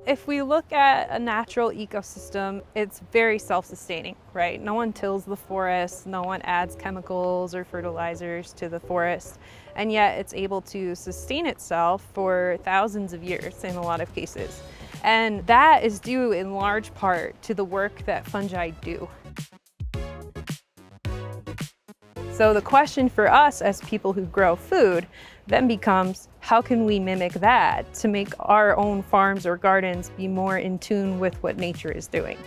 If we look at a natural ecosystem, it's very self-sustaining, right? No one tills the forest, no one adds chemicals or fertilizers to the forest, and yet it's able to sustain itself for thousands of years in a lot of cases. And that is due in large part to the work that fungi do. So the question for us as people who grow food then becomes, how can we mimic that to make our own farms or gardens be more in tune with what nature is doing?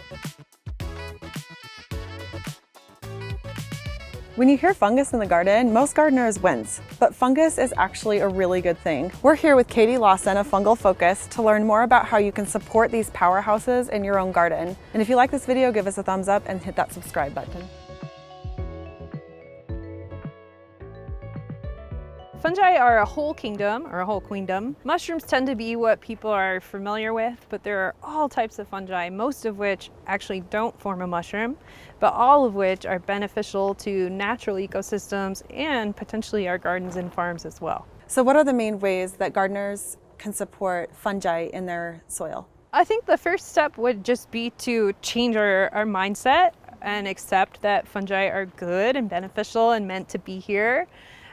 When you hear fungus in the garden, most gardeners wince, but fungus is actually a really good thing. We're here with Katie Lawson of Fungal Focus to learn more about how you can support these powerhouses in your own garden. And if you like this video, give us a thumbs up and hit that subscribe button. Fungi are a whole kingdom, or a whole queendom. Mushrooms tend to be what people are familiar with, but there are all types of fungi, most of which actually don't form a mushroom, but all of which are beneficial to natural ecosystems and potentially our gardens and farms as well. So what are the main ways that gardeners can support fungi in their soil? I think the first step would just be to change our mindset and accept that fungi are good and beneficial and meant to be here.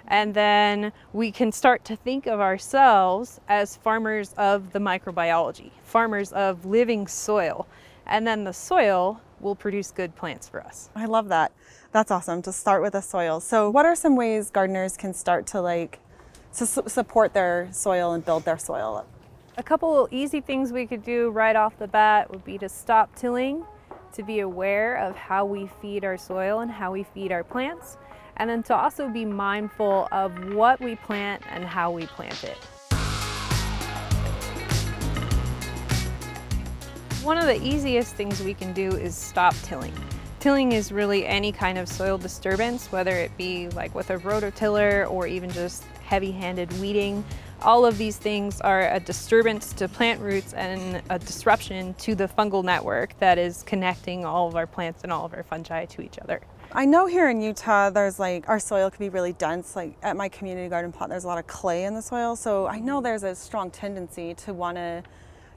And then we can start to think of ourselves as farmers of the microbiology, farmers of living soil. And then the soil will produce good plants for us. I love that. That's awesome to start with the soil. So what are some ways gardeners can start to support their soil and build their soil up? A couple easy things we could do right off the bat would be to stop tilling, to be aware of how we feed our soil and how we feed our plants, and then to also be mindful of what we plant and how we plant it. One of the easiest things we can do is stop tilling. Tilling is really any kind of soil disturbance, whether it be like with a rototiller or even just heavy-handed weeding. All of these things are a disturbance to plant roots and a disruption to the fungal network that is connecting all of our plants and all of our fungi to each other. I know here in Utah, there's our soil can be really dense. Like at my community garden plot, there's a lot of clay in the soil. So I know there's a strong tendency to want to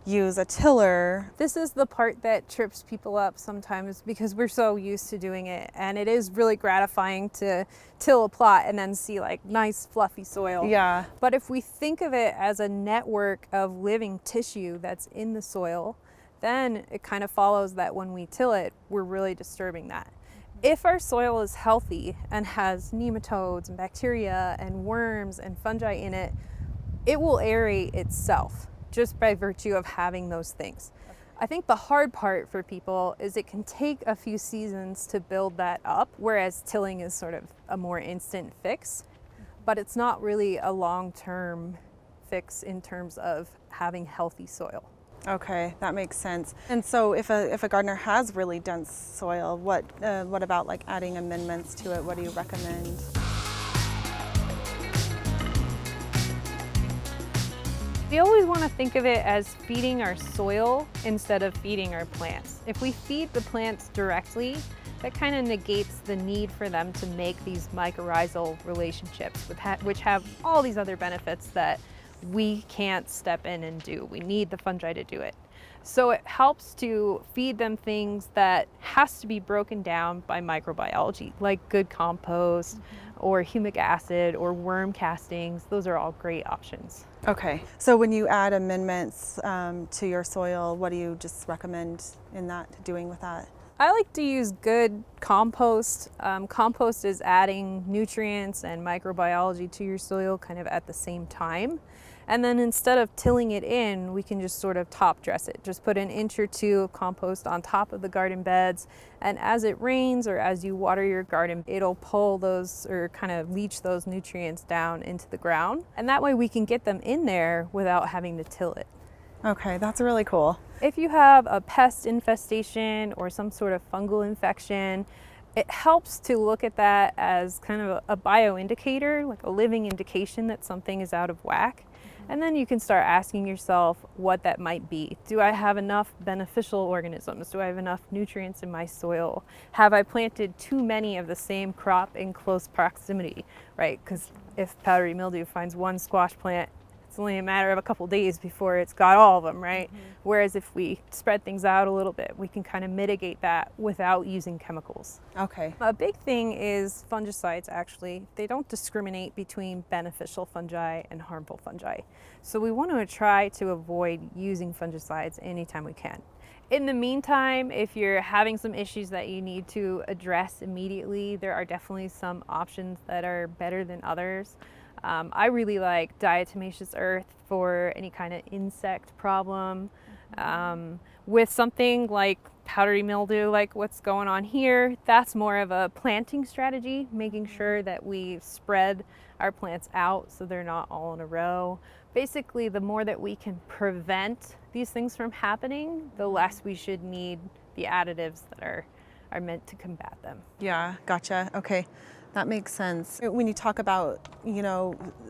use a tiller. This is the part that trips people up sometimes because we're so used to doing it. And it is really gratifying to till a plot and then see like nice fluffy soil. Yeah. But if we think of it as a network of living tissue that's in the soil, then it kind of follows that when we till it, we're really disturbing that. If our soil is healthy and has nematodes and bacteria and worms and fungi in it, it will aerate itself just by virtue of having those things. I think the hard part for people is it can take a few seasons to build that up, whereas tilling is sort of a more instant fix, but it's not really a long-term fix in terms of having healthy soil. Okay, that makes sense. And so if a gardener has really dense soil, what about like adding amendments to it? What do you recommend? We always want to think of it as feeding our soil instead of feeding our plants. If we feed the plants directly, that kind of negates the need for them to make these mycorrhizal relationships, which have all these other benefits that we can't step in and do. We need the fungi to do it. So it helps to feed them things that has to be broken down by microbiology, like good compost or humic acid or worm castings. Those are all great options. Okay, so when you add amendments to your soil, what do you just recommend doing with that? I like to use good compost. Compost is adding nutrients and microbiology to your soil kind of at the same time. And then instead of tilling it in, we can just sort of top dress it. Just put an inch or two of compost on top of the garden beds. And as it rains or as you water your garden, it'll pull those or kind of leach those nutrients down into the ground. And that way we can get them in there without having to till it. Okay, that's really cool. If you have a pest infestation or some sort of fungal infection, it helps to look at that as kind of a bioindicator, like a living indication that something is out of whack. And then you can start asking yourself what that might be. Do I have enough beneficial organisms? Do I have enough nutrients in my soil? Have I planted too many of the same crop in close proximity, right? Because if powdery mildew finds one squash plant, it's only a matter of a couple days before it's got all of them, right? Whereas if we spread things out a little bit, we can kind of mitigate that without using chemicals. Okay. A big thing is fungicides, actually. They don't discriminate between beneficial fungi and harmful fungi. So we want to try to avoid using fungicides anytime we can. In the meantime, if you're having some issues that you need to address immediately, there are definitely some options that are better than others. I really like diatomaceous earth for any kind of insect problem. With something like powdery mildew, like what's going on here, that's more of a planting strategy, making sure that we spread our plants out so they're not all in a row. Basically, the more that we can prevent these things from happening, the less we should need the additives that are meant to combat them. Yeah, gotcha. Okay, that makes sense. When you talk about,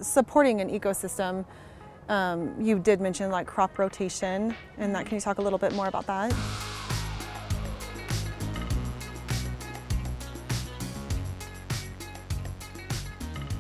supporting an ecosystem, you did mention like crop rotation, and that, can you talk a little bit more about that?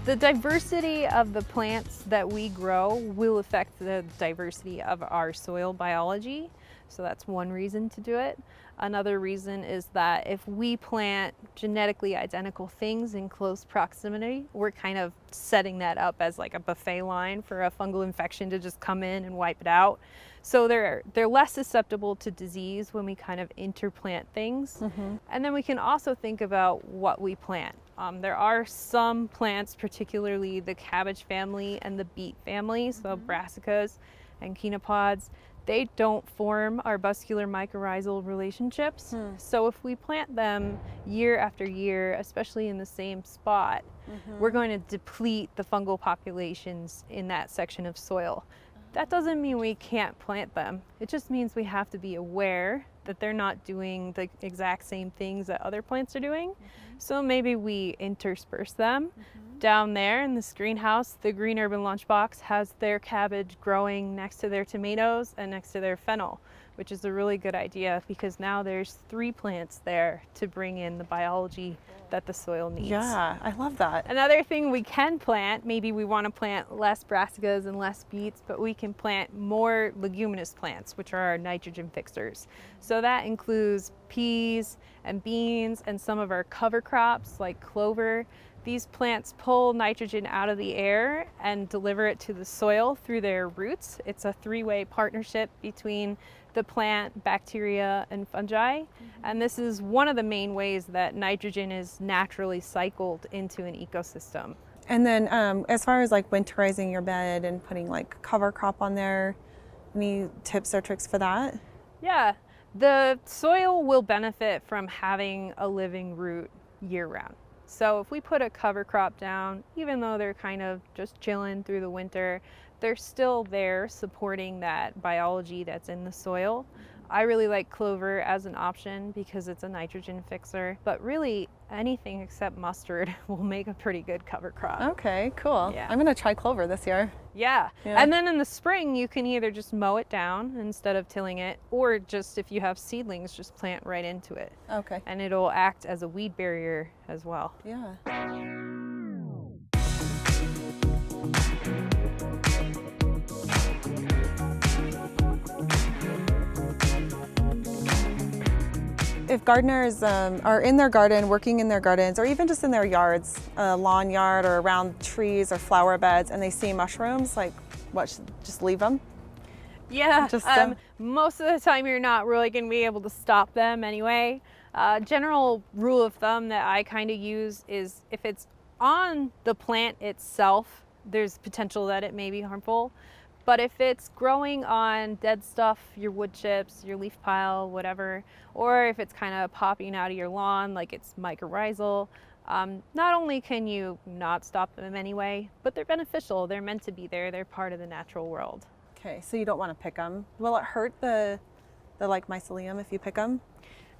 The diversity of the plants that we grow will affect the diversity of our soil biology. So that's one reason to do it. Another reason is that if we plant genetically identical things in close proximity, we're kind of setting that up as like a buffet line for a fungal infection to just come in and wipe it out. So they're less susceptible to disease when we kind of interplant things. And then we can also think about what we plant. There are some plants, particularly the cabbage family and the beet family, so brassicas and quinopods, they don't form arbuscular mycorrhizal relationships. So if we plant them year after year, especially in the same spot, we're going to deplete the fungal populations in that section of soil. That doesn't mean we can't plant them. It just means we have to be aware that they're not doing the exact same things that other plants are doing. So maybe we intersperse them. Down there in this greenhouse, the Green Urban Lunchbox has their cabbage growing next to their tomatoes and next to their fennel, which is a really good idea because now there's 3 plants there to bring in the biology that the soil needs. Yeah, I love that. Another thing we can plant, maybe we want to plant less brassicas and less beets, but we can plant more leguminous plants, which are our nitrogen fixers. So that includes peas and beans and some of our cover crops like clover. These plants pull nitrogen out of the air and deliver it to the soil through their roots. It's a 3-way partnership between the plant, bacteria, and fungi. And this is one of the main ways that nitrogen is naturally cycled into an ecosystem. And then as far as like winterizing your bed and putting like cover crop on there, any tips or tricks for that? Yeah, the soil will benefit from having a living root year round. So if we put a cover crop down, even though they're kind of just chilling through the winter, they're still there supporting that biology that's in the soil. I really like clover as an option because it's a nitrogen fixer, but really anything except mustard will make a pretty good cover crop. Okay, cool. Yeah. I'm gonna try clover this year. Yeah. Yeah. And then in the spring, you can either just mow it down instead of tilling it, or just if you have seedlings, just plant right into it. Okay. And it'll act as a weed barrier as well. Yeah. If gardeners are in their garden, working in their gardens, or even just in their yards, a lawn yard or around trees or flower beds, and they see mushrooms, like just leave them? Yeah, Just, most of the time you're not really going to be able to stop them anyway. General rule of thumb that I kind of use is if it's on the plant itself, there's potential that it may be harmful. But if it's growing on dead stuff, your wood chips, your leaf pile, whatever, or if it's kind of popping out of your lawn like it's mycorrhizal, not only can you not stop them anyway, but they're beneficial. They're meant to be there. They're part of the natural world. Okay, so you don't want to pick them. Will it hurt the like mycelium if you pick them?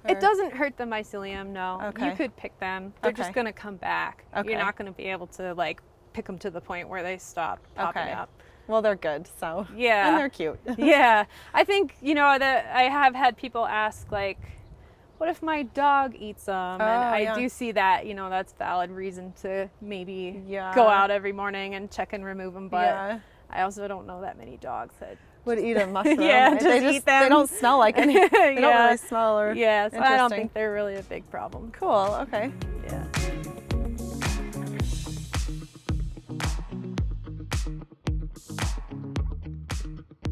It doesn't hurt the mycelium, no. Okay. You could pick them. They're just Okay. going to come back. Okay. You're not going to be able to like pick them to the point where they stop popping Okay. up. Well, they're good, so. Yeah. And they're cute. Yeah, I think, that I have had people ask, like, what if my dog eats them? And I yeah. do see that, that's valid reason to maybe Yeah. go out every morning and check and remove them. But Yeah. I also don't know that many dogs that would eat a mushroom. Yeah, right? just eat them. They don't smell like any. They don't Yeah. really smell or. yeah, so I don't Interesting. think they're really a big problem. Cool. Okay. Yeah.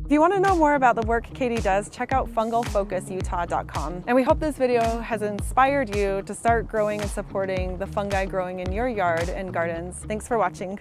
If you want to know more about the work Katie does, check out fungalfocusutah.com. And we hope this video has inspired you to start growing and supporting the fungi growing in your yard and gardens. Thanks for watching.